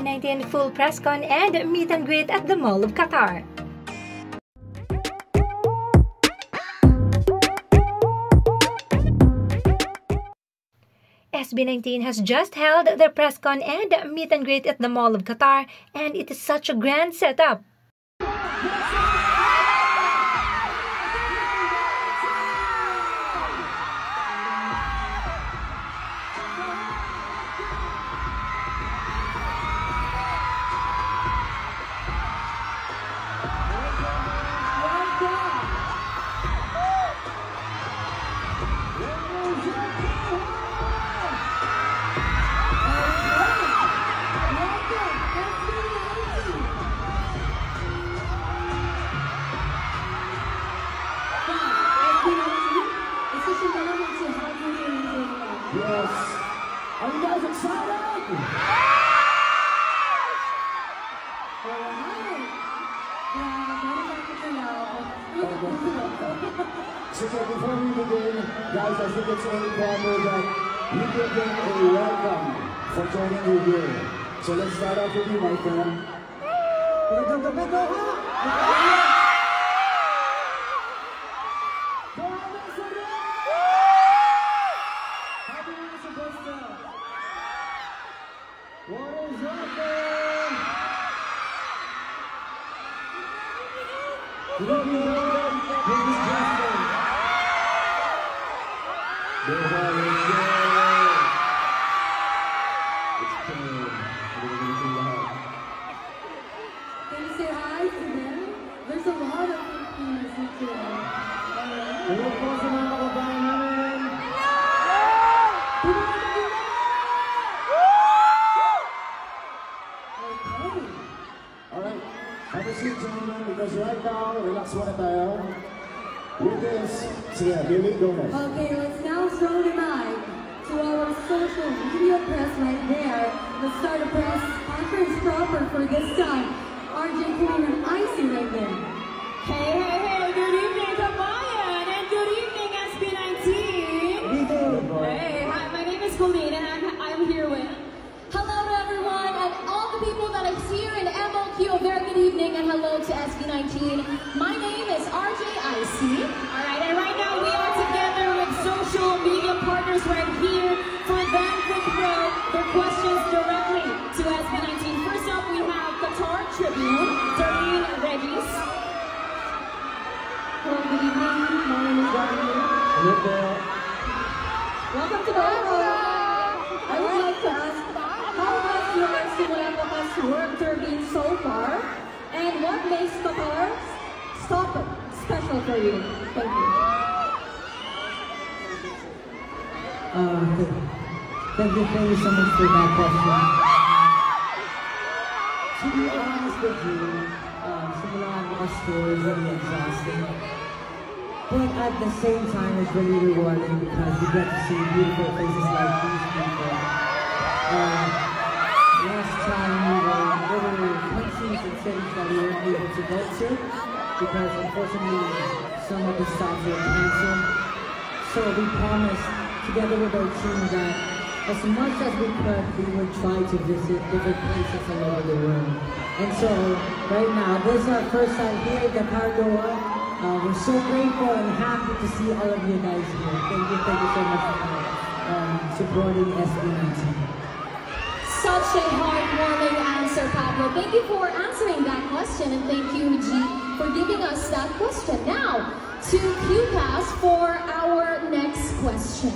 SB19 full press con and meet and greet at the Mall of Qatar. SB19 has just held their press con and meet and greet at the Mall of Qatar, and it is such a grand setup. Yes. Are you guys excited? So before we begin, guys, I think it's only proper that we give them a welcome for joining you here. So let's start off with you, my friend. What is up, man? Good evening, this is Justin. It's Ken. Can you say hi to them? There's a lot of Filipinos here. Hello po sa mga kababayan namin. Alright, have a seat, gentlemen, because right now, relax muna tayo. With this, so yeah, here we go next. Okay, let's now throw the mic to our social media press right there. Let's start a press conference proper for this time. RJ Queen and Icy right there. Hey, good evening, Kabayan, and good evening, SB19. Hey, hi, my name is Colleen, and I'm here with... Hello to everyone, and all the people that are here in MLQ, a very good evening, and hello to SB19. My name is RJ Icy. Alright, and right now we are together with social media partners right here for them to throw their questions directly to SB19. First up, we have Qatar Tribune, Doreen Regis. Hello, good evening. My name is Doreen. Hello po. Welcome to the world. I would like to ask, how has your Simula Qatar's work been so far? And what makes Qatar special for you? Thank you. Thank you so much for that question. To be honest with you, Simula Qatar's tour is really exhausting. But at the same time, it's really rewarding because we get to see beautiful faces like these people. Last time there were countries and cities that we weren't able to go to because unfortunately some of the stops were canceled. So we promised together with our team that as much as we could, we would try to visit different places all over the world. And so right now, this is our first time here at Qatar Doha. We're so grateful and happy to see all of you guys here. Thank you so much for supporting SB19. Such a heartwarming answer, Pablo. Thank you for answering that question, and thank you, G, for giving us that question. Now, to QCAS for our next question.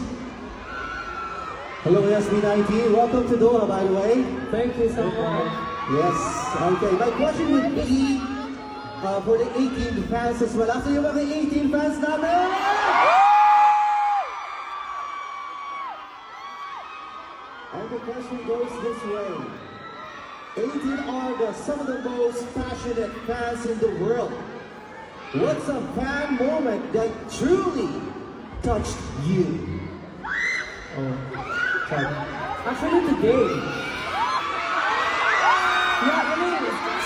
hello SB19, welcome to Doha, by the way. Thank you so much. Yes, okay. My question would be for the 18 fans as well. After you have the 18 fans namin! And the question goes this way. 18 are some of the most passionate fans in the world. What's a fan moment that truly touched you? Actually today. Yeah, I mean,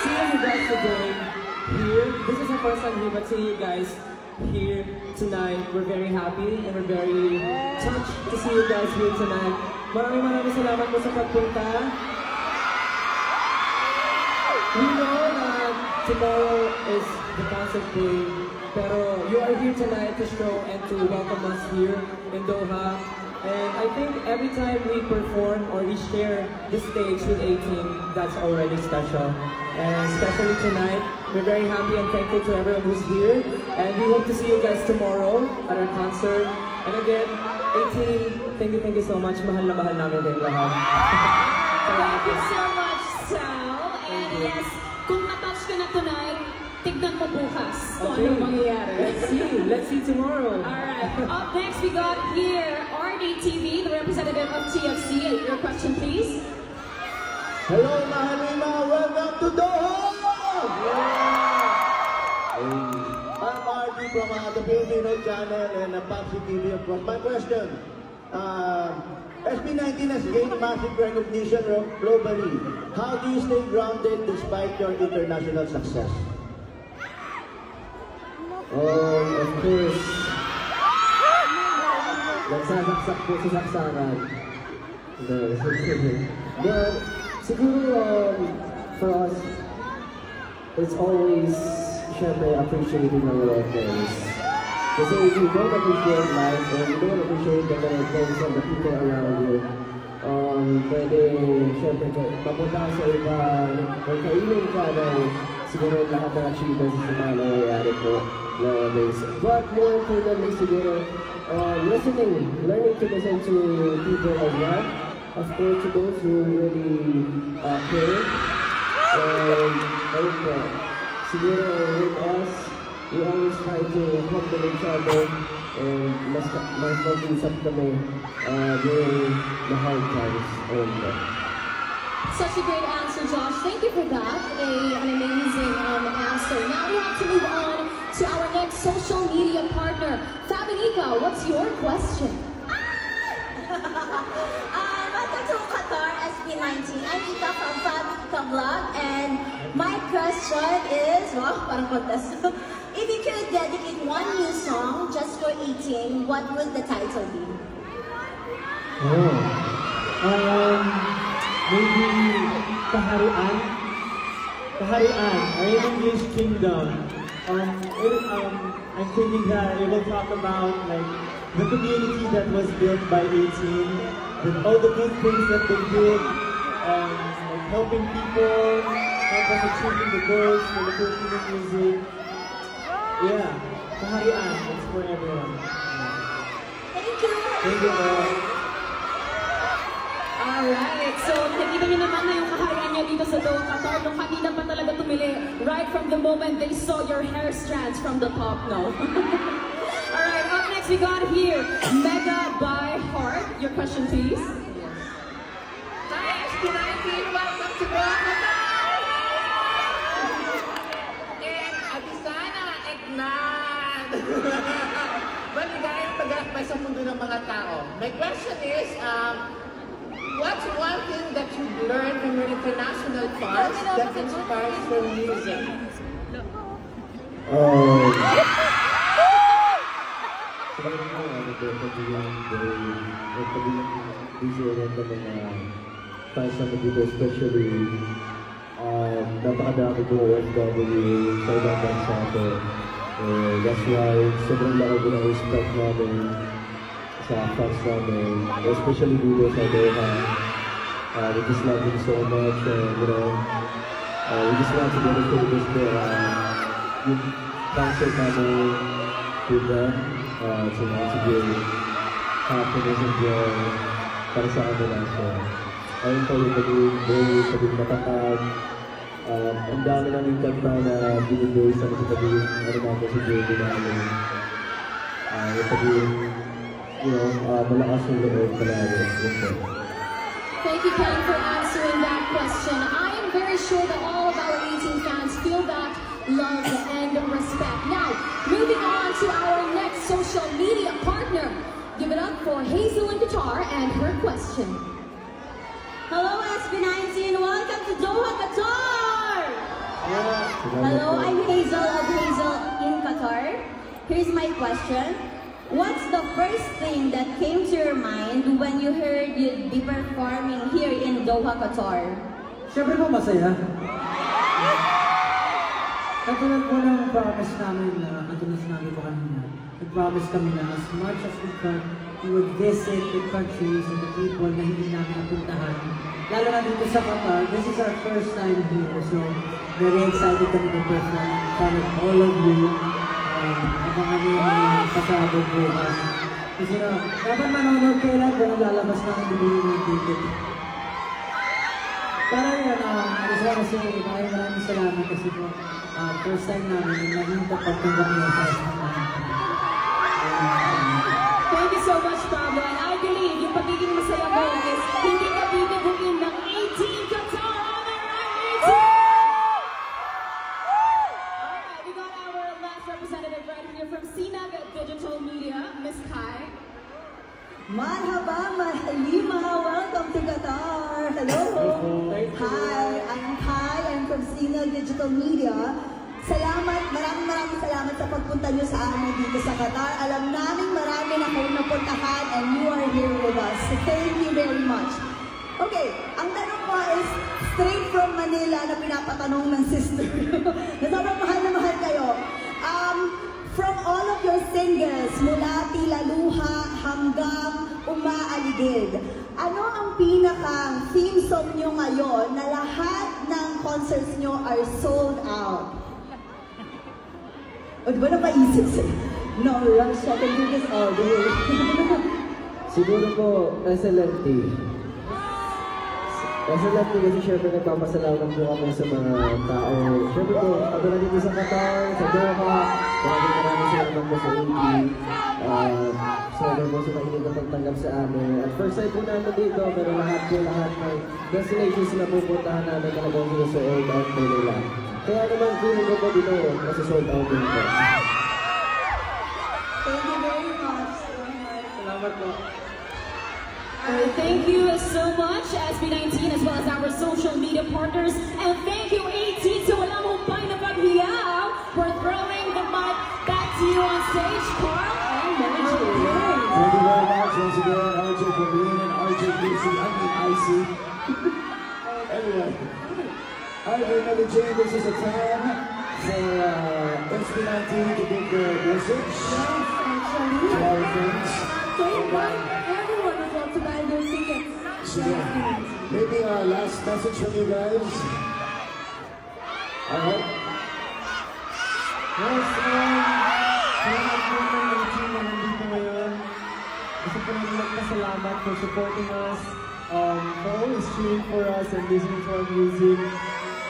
seeing you guys today here, this is the first time here, but seeing you guys here tonight, we're very happy and we're very touched to see you guys here tonight. Maraming salamat po sa pagpunta. We know that tomorrow is the concert day, pero you are here tonight to show and to welcome us here in Doha. And I think every time we perform or we share the stage with 18, that's already special. And especially tonight, we're very happy and thankful to everyone who's here. And we hope to see you guys tomorrow at our concert. And again, 18, thank you so much. Mahal na mahal namin kayong lahat. Thank you so much, Sal. And yes, kung na-touch ka na tonight, tignan mo bukas kung ano mangyayari. Let's see tomorrow. Alright, up next we got here RDTV, the representative of TFC. Your question, please. Hello, Mahalima! Welcome to Doha! I'm RD from the Filipino channel and Papsi TV, of course. My question, SB19 has gained massive recognition globally. How do you stay grounded despite your international success? Of course, nagsasaksak po sa saksakan. But siguro for us, it's always syempre appreciating our little things. Kasi if you don't appreciate life or you don't appreciate the little things and the people around you, pwede syempre papunta ka sa iba, or kainin ka ng siguro lahat ng achievements sa mga nangyayari po nowadays. But more importantly siguro, learning to listen to people as well. Of course, to those who really care. And siguro with us, we always try to humble each other and mas mag-usap kami during the hard times. Such a great answer, Josh. Thank you for that. An amazing answer. Now we have to move on to our next social media partner. Fabinica, what's your question? Welcome to Qatar SB19. I'm Ika from Fabinica Vlog, and my question is, parang contest. If you could dedicate one new song just for 18, what would the title be? Maybe Kaharian. Kaharian, or in English, Kingdom. I'm thinking that it will talk about like the community that was built by 18, with all the good things that they did, like helping people, help us achieving the goals for the Filipino music. Yeah, Kaharian, it's for everyone. Thank you. Thank you all. Alright, so nakikita niyo naman na yung kaharian niya dito sa Doha, Qatar. Nung kanina pa talaga tumili, right from the moment they saw your hair strands from the top, no? Alright, up next we got here, Mega by Heart. Your question, please. Hi, SB19, welcome to Doha, Qatar! And Abisana, Egnan! Maligayang tagalakbay sa mundo ng mga tao. My question is, what's one thing that you've learned from your international class that inspires your music? Especially napakadami po OFW sa ibang bansa ko. That's why sobrang laki ko ng respect namin sa fans namin, especially dito sa Doha. We just love them so much, and we just want to dedicate this to yung concert namin to them, to give happiness and joy para sa kanila. So, ayun po yung paging matatag. Ang dami namin kanta na binibay sa paging natin si Joey namin. Yung paging malakas yung loob palagi. Thank you, Ken, for answering that question. I am very sure that all of our 18 fans feel that love and respect. Now, moving on to our next social media partner. Give it up for Hazel in Qatar and her question. Hello, SB19. Welcome to Doha, Qatar. Hello, I'm Hazel of Hazel in Qatar. Here's my question. What's the first thing that came to your mind when you heard you'd be performing here in Doha, Qatar? Siyempre po masaya. Katulad po ng promise namin na katulad namin po kanina, nag-promise kami na as much as we can, we would visit the countries and the people na hindi namin napuntahan. Lalo na dito sa Qatar, this is our first time here, so very excited kami to perform in front of all of you. Abangan niyo yung pasabog bukas. Kasi na, dapat manonood kayo lahat kung lalabas na ang bibili ng ticket. Para yun, I just wanna say, maraming salamat kasi po, first time namin, naging kapagtanggap niyo sa Thank you so much, Pablo. And I believe yung pagiging masaya mo is hindi ka bibiguin ng 18 Qatar. Am I right, 18? Alright, we got our last representative right here from Sinag Digital Media, Miss Kai. Marhaba, Mahalima, welcome to Qatar. Hello. Hi, I'm Kai. I'm from Sinag Digital Media. Salamat, maraming salamat sa pagpunta niyo sa amin dito sa Qatar. Alam namin marami na kayong napuntahan and you are here with us. So thank you very much. Okay, ang tanong ko is straight from Manila na pinapatanong ng sister. Na sobrang mahal na mahal kayo. From all of your singles, mula Tila Luha hanggang Umaaligid, ano ang pinakang theme song nyo ngayon na lahat ng concerts nyo are sold out? O, di ba napaisip sa'yo? No rush, I can do this all day. Siguro po, SLNT. SLNT kasi syempre nagpapasalamat po kami sa mga tao. Syempre po, katulad dito sa Qatar, sa Doha, maraming salamat po sa AP. Sobrang po sa makinig na pagtanggap sa amin. At first time po namin dito, pero lahat ng destinations na pupuntahan namin talagang sila sa sold out po nila. Kaya naman feeling ko po dito, kasi sold out din po. Thank you very much. Salamat po. Thank you so much, SB19, as well as our social media partners. And thank you, 18, so wala mong na paghiyaw. We're throwing the mic back to you on stage, Carl and Mary Jane. Thank you very much once again, RJ Pauline and RJ Casey. I mean Icy. Anyway, RJ Mary Jane, this is a time for SB19 to give their message to our friends. Everyone would love to buy their tickets. So, maybe our last message from you guys. Alright. Yes, salamat po ng mga team na nandito ngayon. Gusto po namin magpasalamat for supporting us, for always cheering for us and listening to our music.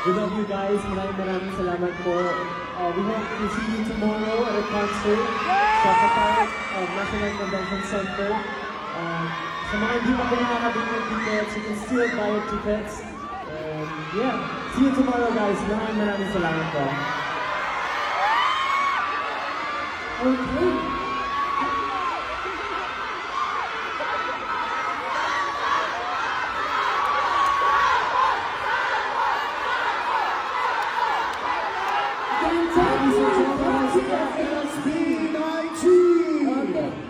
We love you guys. Maraming salamat po. We hope to see you tomorrow at a concert sa Qatar National Convention Center. Sa mga hindi pa po nakakabili ng tickets, you can still buy your tickets. And yeah, see you tomorrow guys. Maraming salamat po. Okay.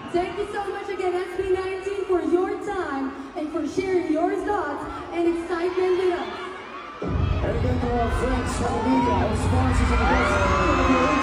Thank you so much again, SB19, for your time and for sharing your thoughts and excitement with us. And again to our friends from the media, our sponsors and the